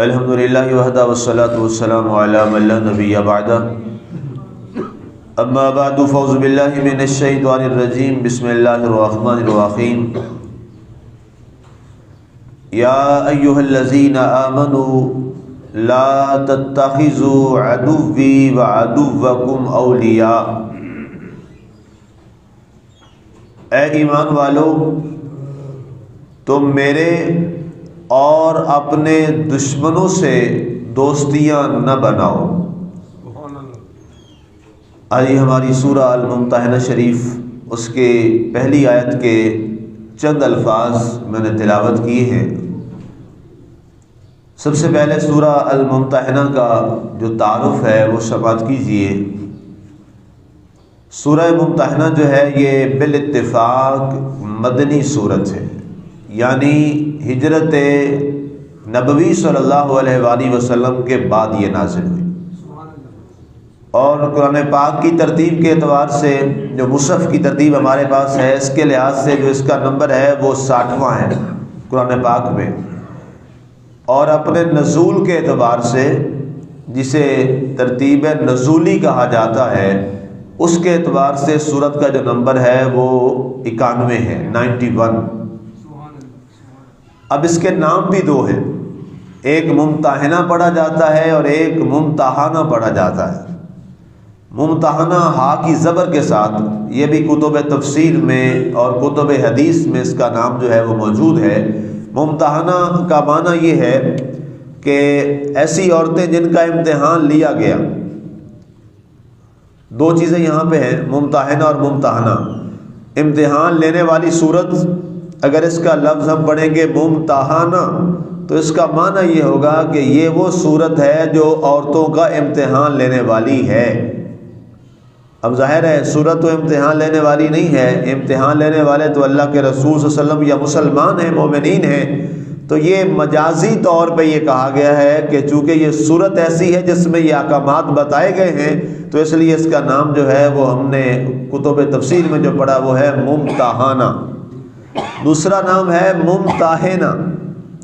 الحمدللہ وحدہ والصلاة والسلام علی من لا نبی بعدہ اما بعد فاعوذ باللہ من الشیطان الرجیم بسم اللہ الرحمن الرحیم یا ایہا الذین آمنوا لا تتخذوا عدوی وعدوکم اولیاء، اے ایمان والو تم میرے اور اپنے دشمنوں سے دوستیاں نہ بناؤ۔ آج ہماری سورہ الممتحنہ شریف اس کے پہلی آیت کے چند الفاظ میں نے تلاوت کیے ہیں۔ سب سے پہلے سورہ الممتحنہ کا جو تعارف ہے وہ سماعت کیجیے۔ سورہ ممتحنہ جو ہے یہ بالاتفاق مدنی سورت ہے، یعنی ہجرت نبوی صلی اللہ علیہ وآلہ وسلم کے بعد یہ نازل ہوئی، اور قرآن پاک کی ترتیب کے اعتبار سے جو مصحف کی ترتیب ہمارے پاس ہے اس کے لحاظ سے جو اس کا نمبر ہے وہ 60واں ہے قرآن پاک میں، اور اپنے نزول کے اعتبار سے جسے ترتیب نزولی کہا جاتا ہے اس کے اعتبار سے سورت کا جو نمبر ہے وہ 91 ہے، 91۔ اب اس کے نام بھی دو ہیں، ایک ممتحنہ پڑھا جاتا ہے اور ایک ممتحانہ پڑھا جاتا ہے۔ ممتحنہ ہا کی زبر کے ساتھ، یہ بھی کتب تفسیر میں اور کتب حدیث میں اس کا نام جو ہے وہ موجود ہے۔ ممتحنہ کا معنی یہ ہے کہ ایسی عورتیں جن کا امتحان لیا گیا۔ دو چیزیں یہاں پہ ہیں، ممتحنہ اور ممتحانہ۔ امتحان لینے والی صورت، اگر اس کا لفظ ہم پڑھیں گے ممتحانہ تو اس کا معنی یہ ہوگا کہ یہ وہ صورت ہے جو عورتوں کا امتحان لینے والی ہے۔ اب ظاہر ہے صورت تو امتحان لینے والی نہیں ہے، امتحان لینے والے تو اللہ کے رسول صلی اللہ علیہ وسلم یا مسلمان ہیں، مومنین ہیں، تو یہ مجازی طور پہ یہ کہا گیا ہے کہ چونکہ یہ صورت ایسی ہے جس میں یہ احکامات بتائے گئے ہیں تو اس لیے اس کا نام جو ہے وہ ہم نے کتب تفسیر میں جو پڑھا وہ ہے ممتحانہ۔ دوسرا نام ہے ممتحنہ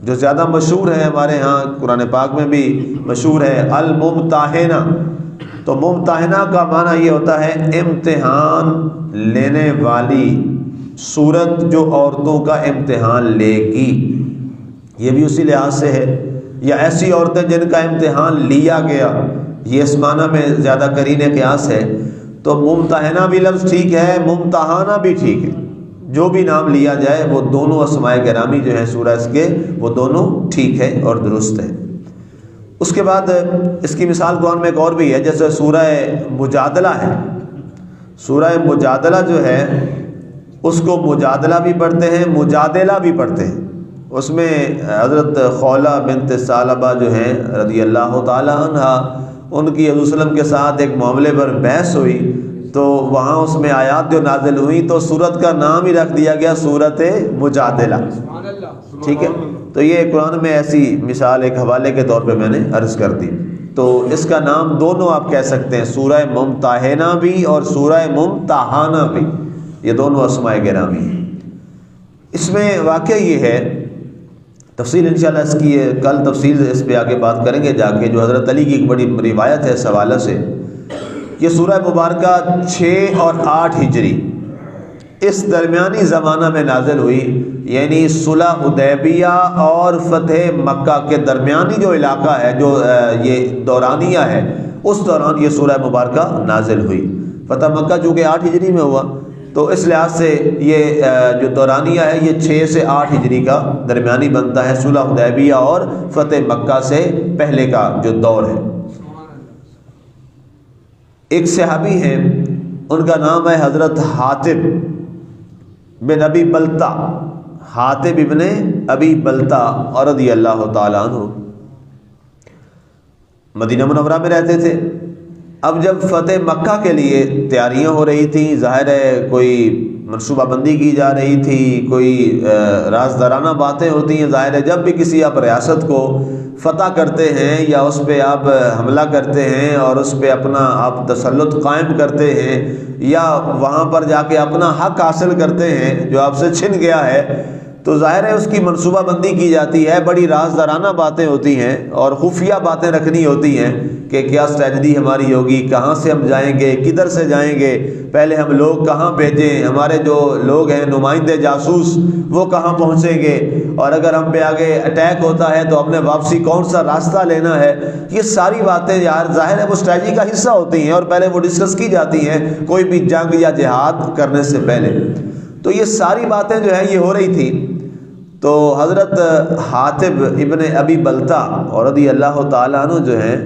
جو زیادہ مشہور ہے، ہمارے ہاں قرآن پاک میں بھی مشہور ہے، الممتحنہ۔ تو ممتحنہ کا معنی یہ ہوتا ہے امتحان لینے والی صورت جو عورتوں کا امتحان لے گی، یہ بھی اسی لحاظ سے ہے، یا ایسی عورتیں جن کا امتحان لیا گیا، یہ اس معنی میں زیادہ قرین قیاس ہے۔ تو ممتحنہ بھی لفظ ٹھیک ہے، ممتحانہ بھی ٹھیک ہے، جو بھی نام لیا جائے وہ دونوں اسماء گرامی جو ہیں سورہ اس کے وہ دونوں ٹھیک ہے اور درست ہے۔ اس کے بعد اس کی مثال قرآن میں ایک اور بھی ہے، جیسے سورہ مجادلہ ہے۔ سورہ مجادلہ جو ہے اس کو مجادلہ بھی پڑھتے ہیں، مجادلہ بھی پڑھتے ہیں۔ اس میں حضرت خولہ بنت ثعلبہ جو ہیں رضی اللہ تعالی عنہ، ان کی حضور صلی اللہ علیہ وسلم کے ساتھ ایک معاملے پر بحث ہوئی، تو وہاں اس میں آیات جو نازل ہوئی تو سورت کا نام ہی رکھ دیا گیا سورت مجادلہ، ٹھیک ہے۔ تو یہ قرآن میں ایسی مثال ایک حوالے کے طور پہ میں نے عرض کر دی۔ تو اس کا نام دونوں آپ کہہ سکتے ہیں، سورہ ممتحنہ بھی اور سورہ ممتحانہ بھی، یہ دونوں اسماء گرامی ہیں۔ اس میں واقعہ یہ ہے، تفصیل انشاءاللہ اس کی کل تفصیل اس پہ آگے بات کریں گے جا کے، جو حضرت علی کی ایک بڑی روایت ہے اس حوالے سے۔ یہ سورہ مبارکہ 6 اور 8 ہجری اس درمیانی زمانہ میں نازل ہوئی، یعنی صلح حدیبیہ اور فتح مکہ کے درمیانی جو علاقہ ہے، جو یہ دورانیہ ہے، اس دوران یہ سورہ مبارکہ نازل ہوئی۔ فتح مکہ چونکہ 8 ہجری میں ہوا تو اس لحاظ سے یہ جو دورانیہ ہے یہ 6 سے 8 ہجری کا درمیانی بنتا ہے، صلح حدیبیہ اور فتح مکہ سے پہلے کا جو دور ہے۔ ایک صحابی ہیں، ان کا نام ہے حضرت حاتب بن ابی بلتہ، حاتب ابن ابی بلتہ رضی اللہ تعالیٰ عنہ، مدینہ منورہ میں رہتے تھے۔ اب جب فتح مکہ کے لیے تیاریاں ہو رہی تھیں، ظاہر ہے کوئی منصوبہ بندی کی جا رہی تھی، کوئی رازدارانہ باتیں ہوتی ہیں۔ ظاہر ہے جب بھی کسی آپ ریاست کو فتح کرتے ہیں یا اس پہ آپ حملہ کرتے ہیں اور اس پہ اپنا آپ تسلط قائم کرتے ہیں یا وہاں پر جا کے اپنا حق حاصل کرتے ہیں جو آپ سے چھن گیا ہے، تو ظاہر ہے اس کی منصوبہ بندی کی جاتی ہے، بڑی رازدارانہ باتیں ہوتی ہیں اور خفیہ باتیں رکھنی ہوتی ہیں کہ کیا اسٹریٹجی ہماری ہوگی، کہاں سے ہم جائیں گے، کدھر سے جائیں گے، پہلے ہم لوگ کہاں بھیجیں، ہمارے جو لوگ ہیں نمائندے جاسوس وہ کہاں پہنچیں گے، اور اگر ہم پہ آگے اٹیک ہوتا ہے تو ہم نے واپسی کون سا راستہ لینا ہے۔ یہ ساری باتیں یار ظاہر ہے وہ اسٹریٹجی کا حصہ ہوتی ہیں اور پہلے وہ ڈسکس کی جاتی ہیں کوئی بھی جنگ یا جہاد کرنے سے پہلے۔ تو یہ ساری باتیں جو ہیں یہ ہو رہی تھی۔ تو حضرت حاطب ابن ابی بلتہ اور رضی اللہ تعالیٰ عنہ جو ہیں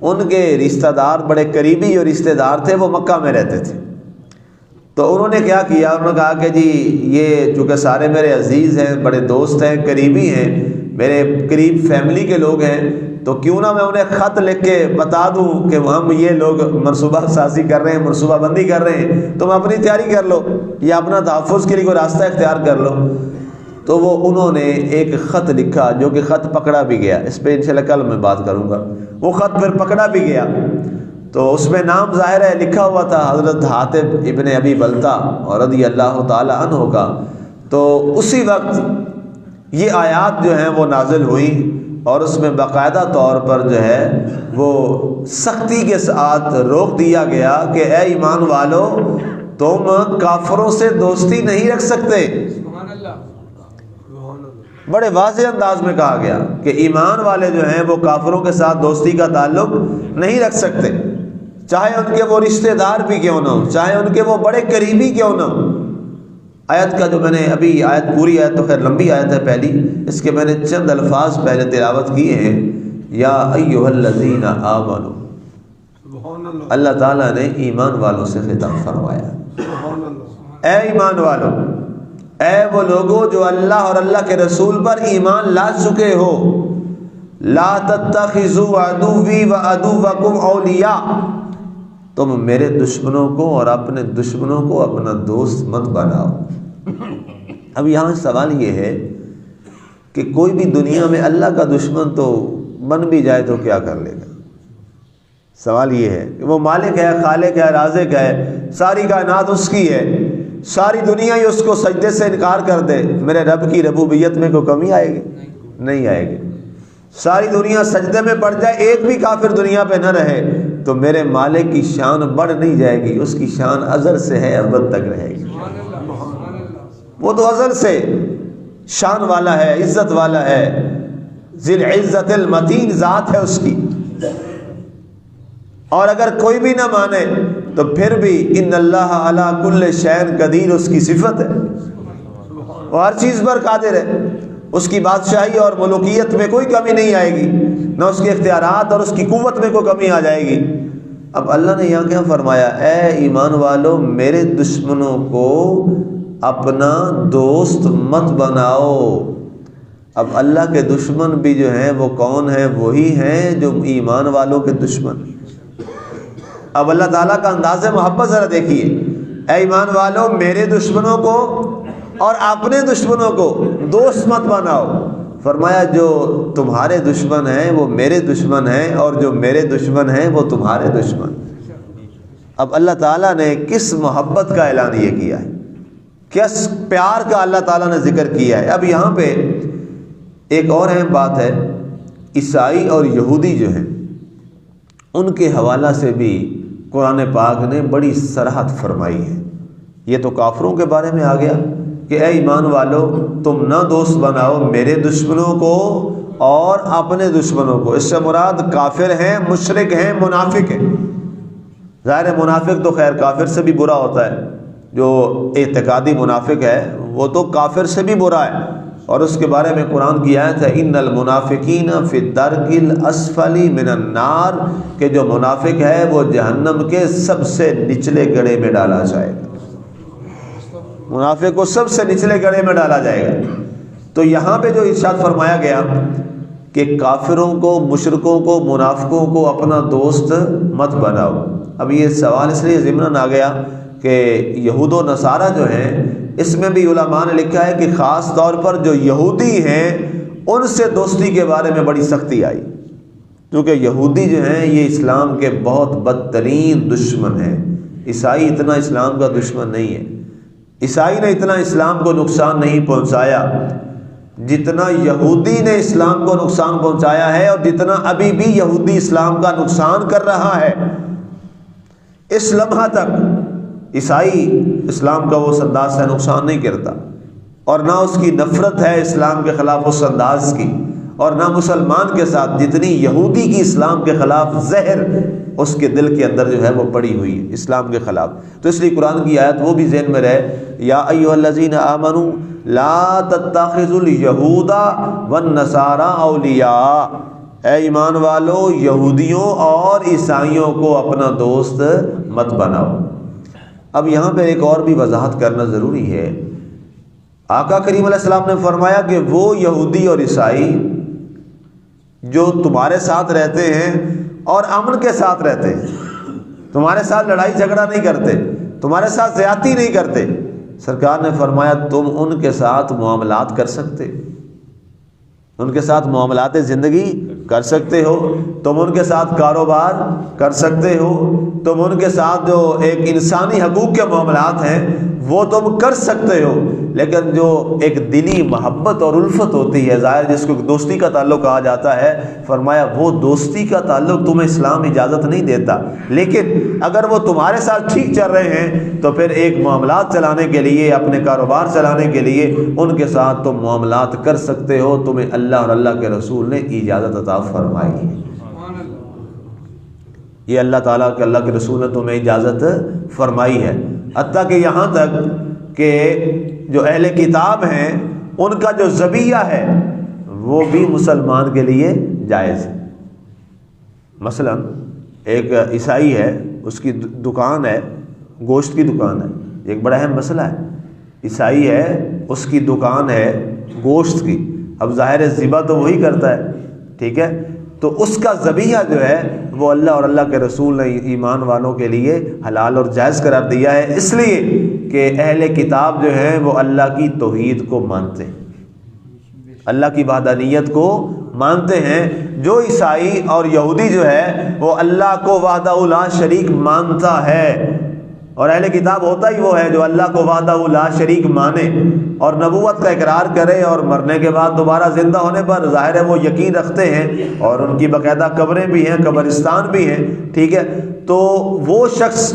ان کے رشتہ دار بڑے قریبی جو رشتہ دار تھے وہ مکہ میں رہتے تھے۔ تو انہوں نے کیا کیا، انہوں نے کہا کہ جی یہ چونکہ سارے میرے عزیز ہیں، بڑے دوست ہیں، قریبی ہیں، میرے قریب فیملی کے لوگ ہیں، تو کیوں نہ میں انہیں خط لکھ کے بتا دوں کہ ہم یہ لوگ منصوبہ سازی کر رہے ہیں، منصوبہ بندی کر رہے ہیں، تم اپنی تیاری کر لو یا اپنا تحفظ کے لیے کوئی راستہ اختیار کر لو۔ تو وہ انہوں نے ایک خط لکھا جو کہ خط پکڑا بھی گیا، اس پہ انشاءاللہ کل میں بات کروں گا۔ وہ خط پھر پکڑا بھی گیا تو اس میں نام ظاہر ہے لکھا ہوا تھا حضرت حاطب ابن ابی بلتہ اور رضی اللہ تعالی عنہ کا۔ تو اسی وقت یہ آیات جو ہیں وہ نازل ہوئی اور اس میں باقاعدہ طور پر جو ہے وہ سختی کے ساتھ روک دیا گیا کہ اے ایمان والو تم کافروں سے دوستی نہیں رکھ سکتے۔ بڑے واضح انداز میں کہا گیا کہ ایمان والے جو ہیں وہ کافروں کے ساتھ دوستی کا تعلق نہیں رکھ سکتے، چاہے ان کے وہ رشتہ دار بھی کیوں نہ ہو، چاہے ان کے وہ بڑے قریبی کیوں نہ ہو۔ آیت کا جو میں نے ابھی آیت پوری آیت تو خیر لمبی آیت ہے پہلی، اس کے میں نے چند الفاظ پہلے تلاوت کیے ہیں۔ یا ایھا الذین آمنوا، اللہ تعالیٰ نے ایمان والوں سے خطاب فرمایا، اے ایمان والو، اے وہ لوگو جو اللہ اور اللہ کے رسول پر ایمان لا چکے ہو، لا تتخذوا عدوی وعدوکم اولیاء، تم میرے دشمنوں کو اور اپنے دشمنوں کو اپنا دوست مت بناؤ۔ اب یہاں سوال یہ ہے کہ کوئی بھی دنیا میں اللہ کا دشمن تو بن بھی جائے تو کیا کر لے گا؟ سوال یہ ہے کہ وہ مالک ہے، خالق ہے، رازق ہے، ساری کائنات اس کی ہے، ساری دنیا ہی اس کو سجدے سے انکار کر دے، میرے رب کی ربوبیت میں کوئی کمی آئے گی؟ نہیں آئے گی۔ ساری دنیا سجدے میں پڑ جائے، ایک بھی کافر دنیا پہ نہ رہے تو میرے مالک کی شان بڑھ نہیں جائے گی، اس کی شان ازل سے ہے ابد تک رہے گی۔ وہ تو ازل سے شان والا ہے، عزت والا ہے، ذی العزت المتین ذات ہے اس کی۔ اور اگر کوئی بھی نہ مانے تو پھر بھی ان اللہ علی کل شیء قدیر اس کی صفت ہے، وہ ہر چیز پر قادر ہے، اس کی بادشاہی اور ملوکیت میں کوئی کمی نہیں آئے گی، نہ اس کے اختیارات اور اس کی قوت میں کوئی کمی آ جائے گی۔ اب اللہ نے یہاں کیا فرمایا، اے ایمان والو میرے دشمنوں کو اپنا دوست مت بناؤ۔ اب اللہ کے دشمن بھی جو ہیں وہ کون ہیں؟ وہی ہیں جو ایمان والوں کے دشمن۔ اب اللہ تعالیٰ کا انداز محبت ذرا دیکھیے، اے ایمان والو میرے دشمنوں کو اور اپنے دشمنوں کو دوست مت بناؤ۔ فرمایا جو تمہارے دشمن ہیں وہ میرے دشمن ہیں اور جو میرے دشمن ہیں وہ تمہارے دشمن۔ اب اللہ تعالیٰ نے کس محبت کا اعلان یہ کیا ہے، کس پیار کا اللہ تعالیٰ نے ذکر کیا ہے۔ اب یہاں پہ ایک اور اہم بات ہے، عیسائی اور یہودی جو ہیں ان کے حوالہ سے بھی قرآن پاک نے بڑی صراحت فرمائی ہے۔ یہ تو کافروں کے بارے میں آ گیا کہ اے ایمان والو تم نہ دوست بناؤ میرے دشمنوں کو اور اپنے دشمنوں کو۔ اس سے مراد کافر ہیں، مشرک ہیں، منافق ہیں۔ ظاہر ہے منافق تو خیر کافر سے بھی برا ہوتا ہے، جو اعتقادی منافق ہے وہ تو کافر سے بھی برا ہے، اور اس کے بارے میں قرآن کی آیت ہے ان المنافقین فی الدرک الاسفل من النار، کہ جو منافق ہے وہ جہنم کے سب سے نچلے گڑھے میں ڈالا جائے گا۔ منافق کو سب سے نچلے گڑھے میں ڈالا جائے گا۔ تو یہاں پہ جو ارشاد فرمایا گیا کہ کافروں کو، مشرکوں کو، منافقوں کو اپنا دوست مت بناؤ، اب یہ سوال اس لیے ضمناً آ گیا کہ یہود و نصارہ جو ہیں اس میں بھی علماء نے لکھا ہے کہ خاص طور پر جو یہودی ہیں ان سے دوستی کے بارے میں بڑی سختی آئی، کیونکہ یہودی جو ہیں یہ اسلام کے بہت بدترین دشمن ہیں۔ عیسائی اتنا اسلام کا دشمن نہیں ہے، عیسائی نے اتنا اسلام کو نقصان نہیں پہنچایا، جتنا یہودی نے اسلام کو نقصان پہنچایا ہے اور جتنا ابھی بھی یہودی اسلام کا نقصان کر رہا ہے، اس لمحہ تک عیسائی اسلام کا وہ اس انداز سے نقصان نہیں کرتا، اور نہ اس کی نفرت ہے اسلام کے خلاف اس انداز کی، اور نہ مسلمان کے ساتھ جتنی یہودی کی اسلام کے خلاف زہر اس کے دل کے اندر جو ہے وہ پڑی ہوئی ہے اسلام کے خلاف۔ تو اس لیے قرآن کی آیت وہ بھی ذہن میں رہے، یا ایھا الذین آمنوا لا تتخذوا اليہود والنصارى اولیاء، اے ایمان والو یہودیوں اور عیسائیوں کو اپنا دوست مت بناؤ۔ اب یہاں پہ ایک اور بھی وضاحت کرنا ضروری ہے۔ آقا کریم علیہ السلام نے فرمایا کہ وہ یہودی اور عیسائی جو تمہارے ساتھ رہتے ہیں اور امن کے ساتھ رہتے ہیں، تمہارے ساتھ لڑائی جھگڑا نہیں کرتے، تمہارے ساتھ زیادتی نہیں کرتے، سرکار نے فرمایا تم ان کے ساتھ معاملات کر سکتے، ان کے ساتھ معاملات زندگی کر سکتے ہو، تم ان کے ساتھ کاروبار کر سکتے ہو، تم ان کے ساتھ جو ایک انسانی حقوق کے معاملات ہیں وہ تم کر سکتے ہو، لیکن جو ایک دلی محبت اور الفت ہوتی ہے، ظاہر جس کو دوستی کا تعلق کہا جاتا ہے، فرمایا وہ دوستی کا تعلق تمہیں اسلام اجازت نہیں دیتا، لیکن اگر وہ تمہارے ساتھ ٹھیک چل رہے ہیں تو پھر ایک معاملات چلانے کے لیے، اپنے کاروبار چلانے کے لیے ان کے ساتھ تم معاملات کر سکتے ہو، تمہیں اللہ اور اللہ کے رسول نے اجازت عطا فرمائی ہے۔ یہ اللہ تعالیٰ کے اللہ کے رسول نے تمہیں اجازت فرمائی ہے، حتیٰ کہ یہاں تک کہ جو اہل کتاب ہیں ان کا جو ذبیحہ ہے وہ بھی مسلمان کے لیے جائز ہے۔ مثلا ایک عیسائی ہے، اس کی دکان ہے، گوشت کی دکان ہے، ایک بڑا اہم مسئلہ ہے، عیسائی ہے، اس کی دکان ہے گوشت کی، اب ظاہر ذبح تو وہی کرتا ہے، ٹھیک ہے، تو اس کا ذبیحہ جو ہے وہ اللہ اور اللہ کے رسول نے ایمان والوں کے لیے حلال اور جائز قرار دیا ہے، اس لیے کہ اہل کتاب جو ہیں وہ اللہ کی توحید کو مانتے ہیں، اللہ کی وحدانیت کو مانتے ہیں۔ جو عیسائی اور یہودی جو ہے وہ اللہ کو وحدہ لا شریک مانتا ہے، اور اہل کتاب ہوتا ہی وہ ہے جو اللہ کو وحدہ لا شریک مانے اور نبوت کا اقرار کرے، اور مرنے کے بعد دوبارہ زندہ ہونے پر ظاہر ہے وہ یقین رکھتے ہیں، اور ان کی باقاعدہ قبریں بھی ہیں، قبرستان بھی ہیں، ٹھیک ہے۔ تو وہ شخص،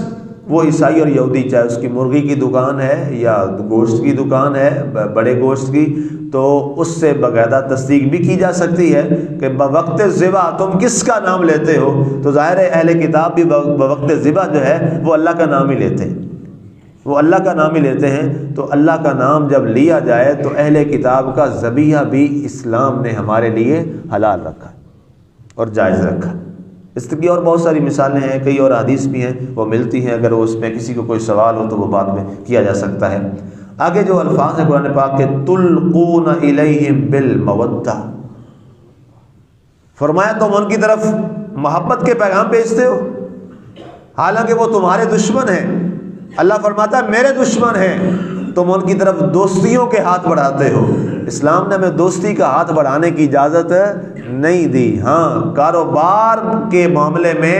وہ عیسائی اور یہودی، چاہے اس کی مرغی کی دکان ہے یا گوشت کی دکان ہے بڑے گوشت کی، تو اس سے باقاعدہ تصدیق بھی کی جا سکتی ہے کہ بوقت ذبح تم کس کا نام لیتے ہو، تو ظاہر ہے اہل کتاب بھی بوقت ذبح جو ہے وہ اللہ کا نام ہی لیتے ہیں، وہ اللہ کا نام ہی لیتے ہیں۔ تو اللہ کا نام جب لیا جائے تو اہل کتاب کا ذبیحہ بھی اسلام نے ہمارے لیے حلال رکھا اور جائز رکھا۔ اس کی اور بہت ساری مثالیں ہیں، کئی اور حدیث بھی ہیں، وہ ملتی ہیں، اگر اس میں کسی کو کوئی سوال ہو تو وہ بعد میں کیا جا سکتا ہے۔ آگے جو الفاظ ہیں قرآن پاک کے، تلقون الیہم بالمودہ، فرمایا تم ان کی طرف محبت کے پیغام بھیجتے ہو حالانکہ وہ تمہارے دشمن ہیں۔ اللہ فرماتا ہے میرے دشمن ہیں، تم ان کی طرف دوستیوں کے ہاتھ بڑھاتے ہو۔ اسلام نے ہمیں دوستی کا ہاتھ بڑھانے کی اجازت نہیں دی، ہاں کاروبار کے معاملے میں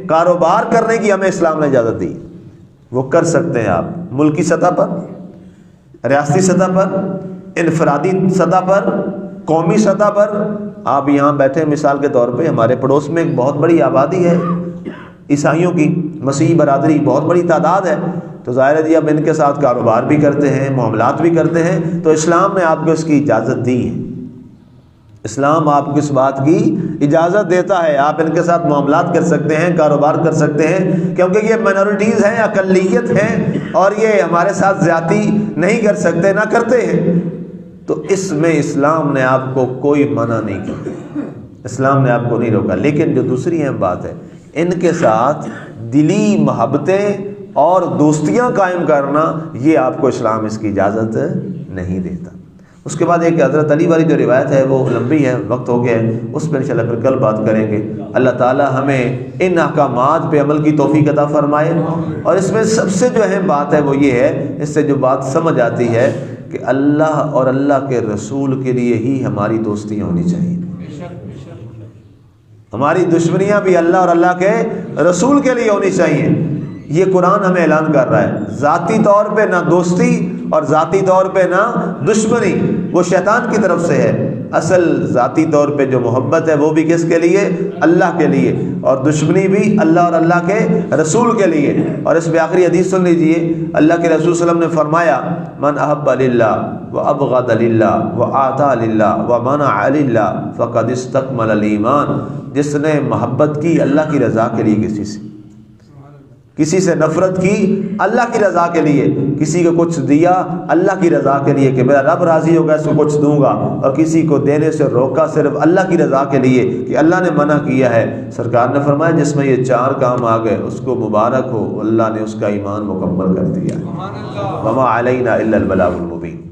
کاروبار کرنے کی ہمیں اسلام نے اجازت دی، وہ کر سکتے ہیں آپ، ملکی سطح پر، ریاستی سطح پر، انفرادی سطح پر، قومی سطح پر۔ آپ یہاں بیٹھے مثال کے طور پہ، ہمارے پڑوس میں ایک بہت بڑی آبادی ہے عیسائیوں کی، مسیحی برادری بہت بڑی تعداد ہے، تو ظاہر ہے جی اب ان کے ساتھ کاروبار بھی کرتے ہیں، معاملات بھی کرتے ہیں، تو اسلام نے آپ کو اس کی اجازت دی ہے، اسلام آپ کو اس بات کی اجازت دیتا ہے، آپ ان کے ساتھ معاملات کر سکتے ہیں، کاروبار کر سکتے ہیں، کیونکہ یہ مائنورٹیز ہیں، اقلیت ہیں، اور یہ ہمارے ساتھ زیادتی نہیں کر سکتے، نہ کرتے ہیں، تو اس میں اسلام نے آپ کو کوئی منع نہیں کیا، اسلام نے آپ کو نہیں روکا۔ لیکن جو دوسری اہم بات ہے، ان کے ساتھ دلی محبتیں اور دوستیاں قائم کرنا، یہ آپ کو اسلام اس کی اجازت نہیں دیتا۔ اس کے بعد ایک حضرت علی والی جو روایت ہے وہ لمبی ہے، وقت ہو گیا ہے، اس پہ انشاءاللہ پھر کل بات کریں گے۔ اللہ تعالی ہمیں ان احکامات پہ عمل کی توفیق عطا فرمائے، اور اس میں سب سے جو اہم بات ہے وہ یہ ہے، اس سے جو بات سمجھ آتی ہے کہ اللہ اور اللہ کے رسول کے لیے ہی ہماری دوستیاں ہونی چاہیے، ہماری دشمنیاں بھی اللہ اور اللہ کے رسول کے لیے ہونی چاہیے۔ یہ قرآن ہمیں اعلان کر رہا ہے، ذاتی طور پہ نہ دوستی اور ذاتی طور پہ نہ دشمنی، وہ شیطان کی طرف سے ہے۔ اصل ذاتی طور پہ جو محبت ہے وہ بھی کس کے لیے؟ اللہ کے لیے، اور دشمنی بھی اللہ اور اللہ کے رسول کے لیے۔ اور اس میں آخری حدیث سن لیجئے، اللہ کے رسول صلی اللہ علیہ وسلم نے فرمایا من احب للہ وابغض للہ واعطى للہ ومنع للہ فقد استکمل الایمان۔ جس نے محبت کی اللہ کی رضا کے لیے کسی سے نفرت کی اللہ کی رضا کے لیے، کسی کو کچھ دیا اللہ کی رضا کے لیے کہ میرا رب راضی ہوگا اس کو کچھ دوں گا، اور کسی کو دینے سے روکا صرف اللہ کی رضا کے لیے کہ اللہ نے منع کیا ہے، سرکار نے فرمایا جس میں یہ 4 کام آ گئے اس کو مبارک ہو، اللہ نے اس کا ایمان مکمل کر دیا۔ وما علینا الا البلاغ المبین۔